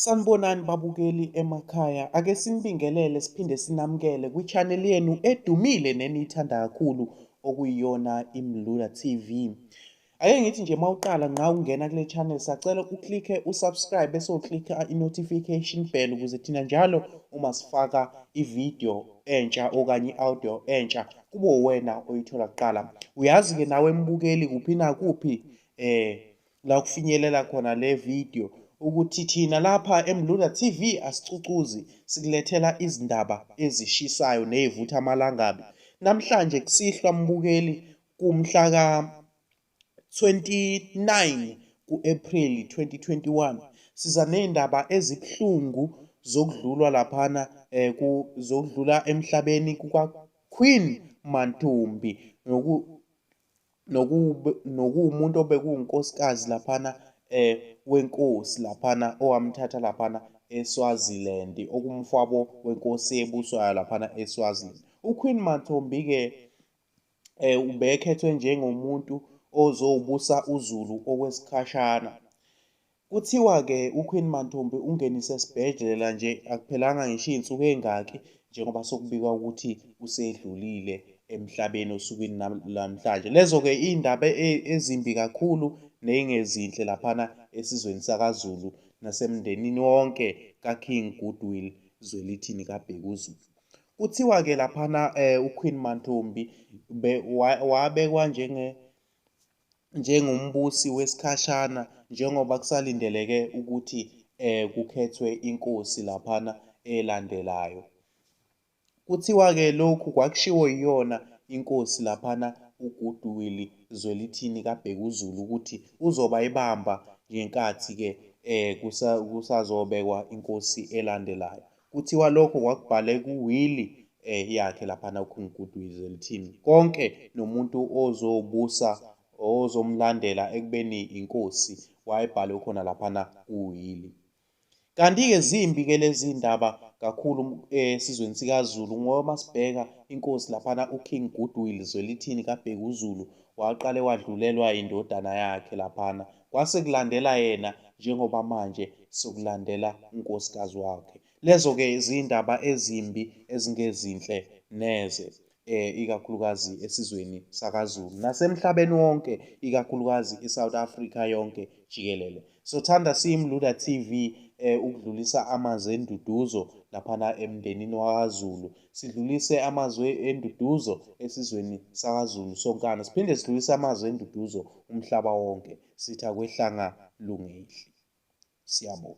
Sanibonani babukeli emakhaya, ake sinibingelele siphinde sinamukele kwi-channel yenu edumile neniyithanda kakhulu okuyiyona iMlula TV. Ake ngithi nje mawuqala nqa ungena kule channel sacela uklikhe usubscribe bese uklikha i-notification bell ukuze thina njalo uma sifaka ivideo entsha okanye i-audio entsha kube wena oyithola kuqala. Uyazi-ke nawe mbukeli kuphi nakuphi la kufinyelela khona le video ukuthi thina lapha eMlula TV asicucuzi, sikulethela izindaba ezishisayo nezivutha amalangabi. Namhlanje kusihlwa mbukeli kumhla ka-29 ku-April 2021 siza nezindaba ezibuhlungu zokudlulwa laphana zokudlula emhlabeni kuka-Queen Mantfombi nokuwumuntu obekuwunkosikazi laphana wenkosi laphana owamthatha laphana eSwaziland, okumfwabo wenkosi ebuswayo laphana eSwaziland. uQueen Mantfombi-ke ubekhethwe njengomuntu ozowubusa uZulu okwesikhashana. Kuthiwa-ke uQueen Mantfombi ungenise esibhedlela nje akuphelanga ngisho iy'nsuku ey'ngaki njengoba sokubikwa ukuthi usedlulile emhlabeni osukwini namhlanje. Lezo-ke iy'ndaba ezimbi kakhulu ney'ngezinhle laphana esizweni sakaZulu nasemndenini wonke kaKing Goodwill Zwelithini kaBhekuzulu. Kuthiwa-ke laphana uQueen Mantfombi wabekwa njengombusi wesikhashana njengoba kusalindeleke ukuthi kukhethwe inkosi laphana elandelayo. Kuthiwa-ke lokhu kwakushiwo yiyona inkosi laphana uGoodwill Zwelithini kaBhekuzulu ukuthi uzoba ibamba ngenkathi-ke kusazobekwa inkosi elandelayo. Kuthiwa lokho kwakubhale kuwili yakhe laphana uKing Goodwill Zwelithini, konke nomuntu ozobusa ozomlandela ekubeni inkosi wayebhalwe khona laphana kuwili. Kanti-ke zimbi-ke lezi ndaba kakhulu esizweni sikaZulu ngoba sibheka inkosi laphana uKing Goodwill Zwelithini kaBhekuzulu waqale wadlulelwa indodana yakhe laphana, kwase kulandela yena njengoba manje sokulandela unkosikazi wakhe. Lezo-ke zindaba ezimbi ezingezinhle neze ikakhulukazi esizweni sakaZulu nasemhlabeni wonke, ikakhulukazi eSouth Africa yonke jikelele. Sothanda siyiMlula TV ukudlulisa amazwi enduduzo laphana emndenini wakaZulu, sidlulise amazwi enduduzo esizweni sakaZulu sonkana, siphinde sidlulise amazwi enduduzo umhlaba wonke. Sithi akwehlanga lungehli. Siyabonga.